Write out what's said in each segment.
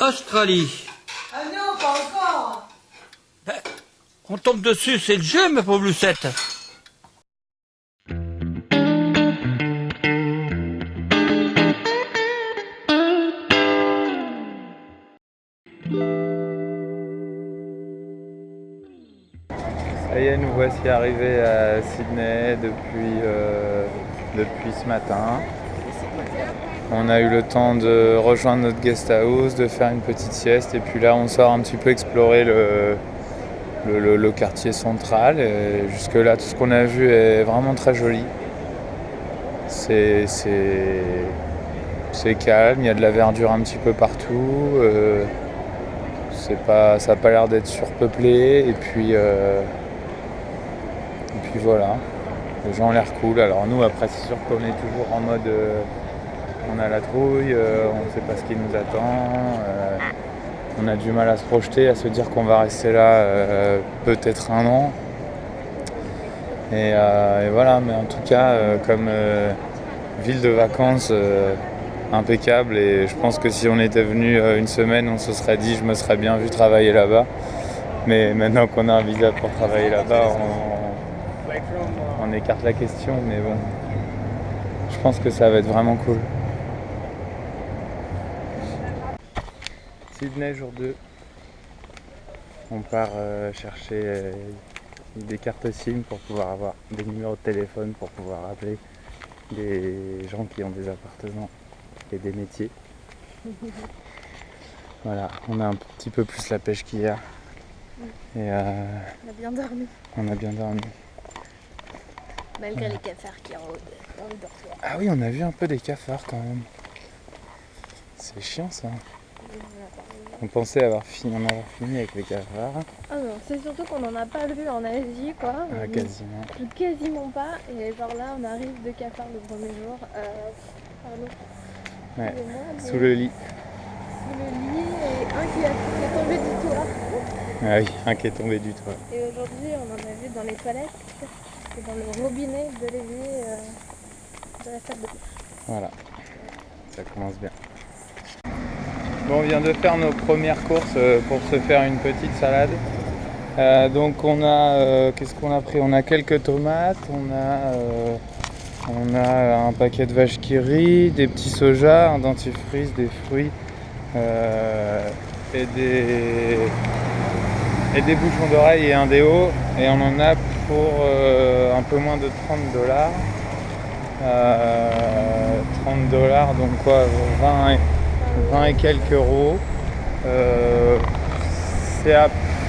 Australie. Ah non, pas encore. Ben, on tombe dessus, c'est le jeu, ma pauvre Lucette. Ça y est, nous voici arrivés à Sydney depuis ce matin. On a eu le temps de rejoindre notre guest house, de faire une petite sieste et puis là on sort un petit peu explorer le quartier central. Et jusque là tout ce qu'on a vu est vraiment très joli. C'est calme, il y a de la verdure un petit peu partout. Ça n'a pas l'air d'être surpeuplé et puis voilà, les gens ont l'air cool. Alors nous après c'est sûr qu'on est toujours en mode on a la trouille, on ne sait pas ce qui nous attend, on a du mal à se projeter, à se dire qu'on va rester là peut-être un an. Et voilà, mais en tout cas comme ville de vacances impeccable, et je pense que si on était venu une semaine on se serait dit je me serais bien vu travailler là-bas. Mais maintenant qu'on a un visa pour travailler là-bas, on écarte la question, mais bon, je pense que ça va être vraiment cool. Sydney, jour 2. On part chercher des cartes SIM pour pouvoir avoir des numéros de téléphone, pour pouvoir appeler des gens qui ont des appartements et des métiers. Voilà, on a un petit peu plus la pêche qu'hier. Et on a bien dormi. On a bien dormi. Malgré les cafards qui rôdent dans le dortoir. Ah oui, on a vu un peu des cafards quand même. C'est chiant ça. On pensait en avoir fini avec les cafards. Ah non, c'est surtout qu'on n'en a pas vu en Asie, quoi. Ah, quasiment. Quasiment pas. Et genre là, on arrive de cafards le premier jour. Pardon. Ouais, sous le lit. Sous le lit, et un qui est tombé du toit. Ah oui, un qui est tombé du toit. Et aujourd'hui, on en a vu dans les toilettes et dans le robinet de l'évier de la salle de bain. Voilà, ça commence bien. Bon, on vient de faire nos premières courses pour se faire une petite salade. Donc on a, qu'est-ce qu'on a pris? On a quelques tomates, on a un paquet de vaches qui rient, des petits sojas, un dentifrice, des fruits et des bouchons d'oreilles et un déo. Et on en a pour un peu moins de $30. 30$, donc quoi, 20 et quelques euros.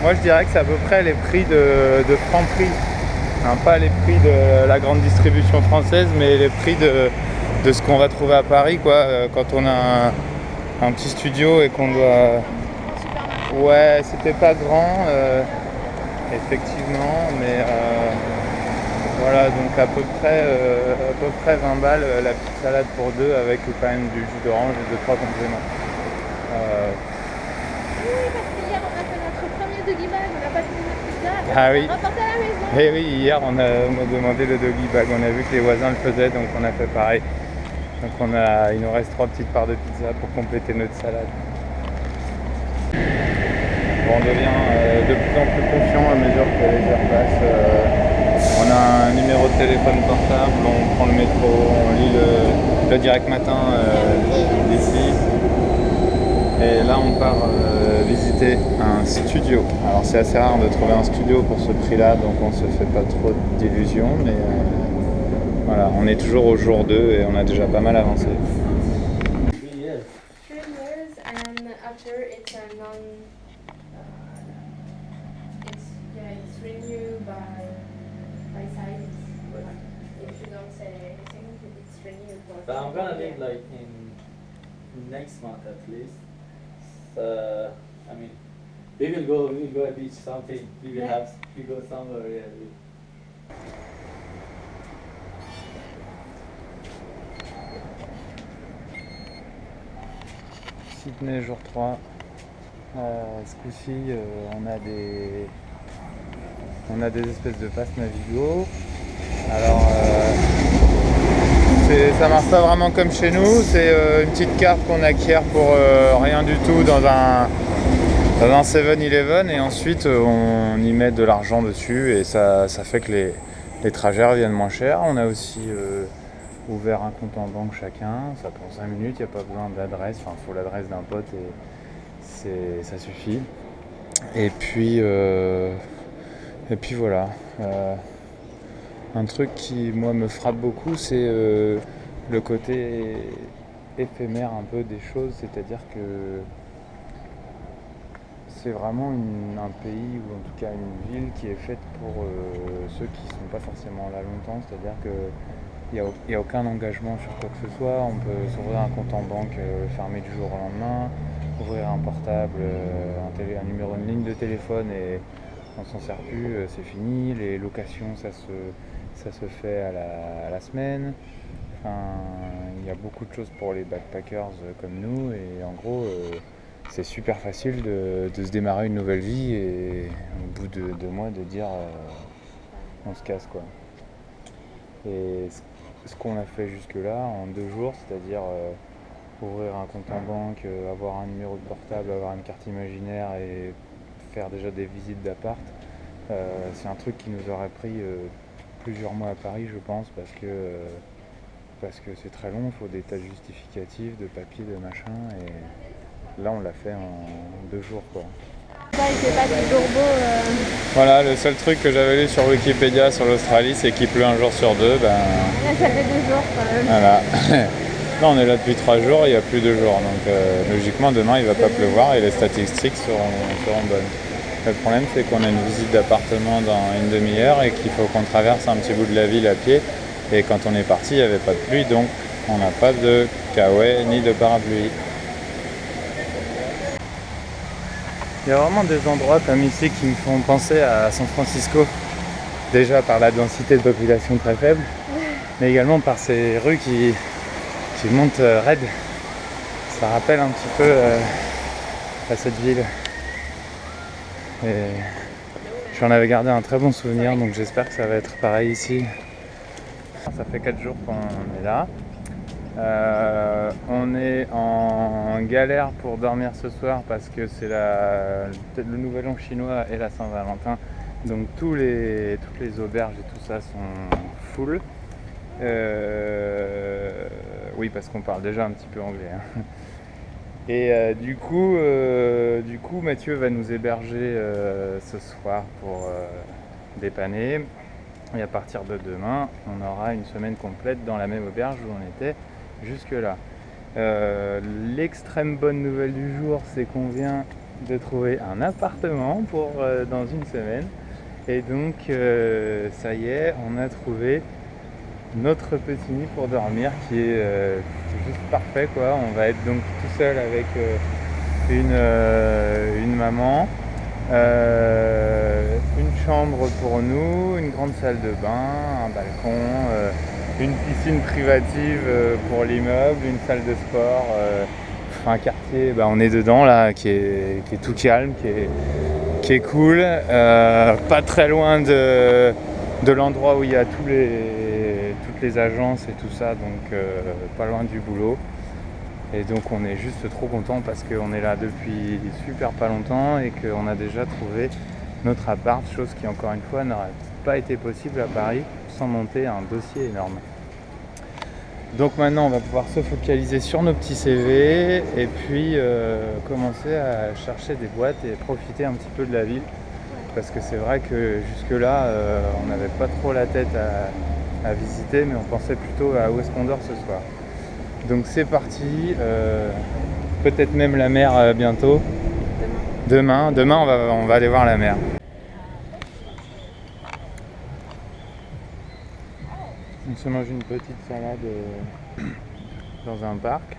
Moi je dirais que c'est à peu près les prix de Franprix. Hein, pas les prix de la grande distribution française, mais les prix de ce qu'on va trouver à Paris, quoi, quand on a un petit studio et qu'on doit... Ouais, c'était pas grand, effectivement, mais voilà, donc à peu près 20 balles la petite salade pour deux avec quand même du jus d'orange et 2-3 compléments. Oui, parce qu'hier on a fait notre premier doggy bag, on n'a pas fini notre pizza, Ah oui. on a rapporté à la maison. Et oui, hier on a demandé le doggy bag, on a vu que les voisins le faisaient, donc on a fait pareil. Donc il nous reste 3 petites parts de pizza pour compléter notre salade. Bon, on devient de plus en plus confiant à mesure que les heures passent. On a un numéro de téléphone portable, on prend le métro, on lit le direct matin d'ici. Et là on part visiter un studio. Alors c'est assez rare de trouver un studio pour ce prix-là, donc on se fait pas trop d'illusions, mais voilà, on est toujours au jour 2 et on a déjà pas mal avancé. 3 years and after it's a it's renewed by science. If you don't say anything, it's renewed for But I'm gonna leave like in next month at least. I mean, we will go a beach something. We go somewhere. Yeah. Sydney jour 3. Ce coup-ci, on a des espèces de passes Navigo. Alors, Ça marche pas vraiment comme chez nous, c'est une petite carte qu'on acquiert pour rien du tout dans un 7-Eleven et ensuite on y met de l'argent dessus et ça fait que les trajets reviennent moins chers. On a aussi ouvert un compte en banque chacun, ça prend 5 minutes, il n'y a pas besoin d'adresse, enfin il faut l'adresse d'un pote et ça suffit. Et puis voilà. Un truc qui moi me frappe beaucoup, c'est le côté éphémère un peu des choses, c'est-à-dire que c'est vraiment un pays ou en tout cas une ville qui est faite pour ceux qui ne sont pas forcément là longtemps, c'est-à-dire qu'il n'y a aucun engagement sur quoi que ce soit, on peut s'ouvrir un compte en banque fermé du jour au lendemain, ouvrir un portable, un numéro de ligne de téléphone et on s'en sert plus, c'est fini, les locations ça se fait à la semaine. Enfin, il y a beaucoup de choses pour les backpackers comme nous et en gros c'est super facile de se démarrer une nouvelle vie et au bout de 2 mois de dire on se casse quoi. Et ce qu'on a fait jusque là en 2 jours, c'est-à-dire ouvrir un compte en banque, avoir un numéro de portable, avoir une carte imaginaire et faire déjà des visites d'appart, c'est un truc qui nous aurait pris plusieurs mois à Paris je pense parce que c'est très long, il faut des tas de justificatifs, de papiers, de machin et là on l'a fait en 2 jours quoi. Il fait pas toujours beau. Voilà, le seul truc que j'avais lu sur Wikipédia sur l'Australie c'est qu'il pleut un jour sur 2, Là, ça fait 2 jours quand même. Voilà. Là on est là depuis 3 jours, il n'y a plus 2 jours donc logiquement demain il va pas pleuvoir et les statistiques seront bonnes. Le problème c'est qu'on a une visite d'appartement dans une demi-heure et qu'il faut qu'on traverse un petit bout de la ville à pied et quand on est parti il n'y avait pas de pluie donc on n'a pas de kawaii ni de parapluie. Il y a vraiment des endroits comme ici qui me font penser à San Francisco, déjà par la densité de population très faible mais également par ces rues qui montent raides. Ça rappelle un petit peu à cette ville. Et j'en avais gardé un très bon souvenir, donc j'espère que ça va être pareil ici. Ça fait 4 jours qu'on est là. On est en galère pour dormir ce soir parce que c'est le nouvel an chinois et la Saint-Valentin. Donc toutes les auberges et tout ça sont full. Oui, parce qu'on parle déjà un petit peu anglais. Hein. Et du coup, Mathieu va nous héberger ce soir pour dépanner. Et à partir de demain, on aura une semaine complète dans la même auberge où on était jusque-là. L'extrême bonne nouvelle du jour, c'est qu'on vient de trouver un appartement pour dans une semaine. Et donc, ça y est, on a trouvé notre petit nid pour dormir qui est juste parfait quoi. On va être donc tout seul avec une maman, une chambre pour nous, une grande salle de bain, un balcon, une piscine privative pour l'immeuble, une salle de sport, un quartier, on est dedans là qui est tout calme, qui est cool, pas très loin de l'endroit où il y a toutes les agences et tout ça, donc pas loin du boulot. Et donc on est juste trop content parce qu'on est là depuis super pas longtemps et qu'on a déjà trouvé notre appart, chose qui encore une fois n'aurait pas été possible à Paris sans monter un dossier énorme. Donc maintenant on va pouvoir se focaliser sur nos petits CV et puis commencer à chercher des boîtes et profiter un petit peu de la ville. Parce que c'est vrai que jusque là on n'avait pas trop la tête à visiter, mais on pensait plutôt à où est-ce qu'on dort ce soir. Donc c'est parti, peut-être même la mer bientôt. Demain on va aller voir la mer. On se mange une petite salade dans un parc.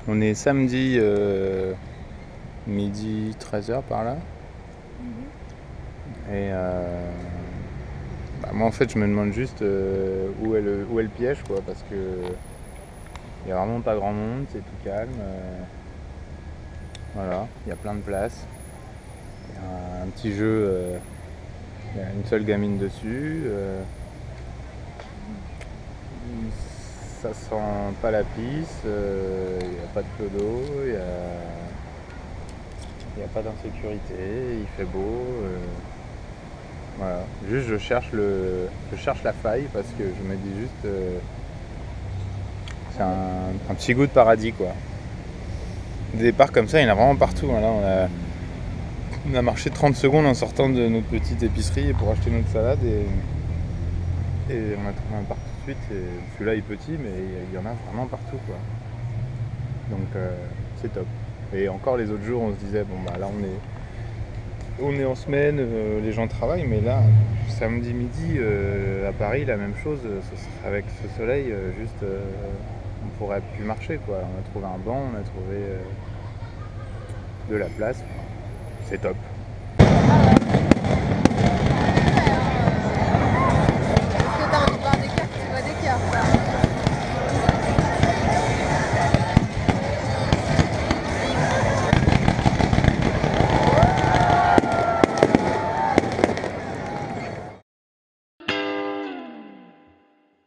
On est samedi midi 13h par là. Et moi en fait je me demande juste où est le piège quoi, parce que il n'y a vraiment pas grand monde, c'est tout calme. Voilà, il y a plein de places. Il y a un petit jeu, il y a une seule gamine dessus. ça sent pas la pisse, il n'y a pas de clodo, il n'y a pas d'insécurité, il fait beau. Voilà. Juste je cherche la faille parce que je me dis juste c'est un petit goût de paradis quoi. Des départs comme ça, il y en a vraiment partout. Hein. Là, on a marché 30 secondes en sortant de notre petite épicerie pour acheter notre salade et on a trouvé un parc tout de suite. Et celui-là est petit, mais il y en a vraiment partout quoi. Donc c'est top. Et encore les autres jours, on se disait bon bah là on est en semaine, les gens travaillent, mais là samedi midi à Paris la même chose. Avec ce soleil, on pourrait plus marcher quoi. On a trouvé un banc, on a trouvé de la place. C'est top.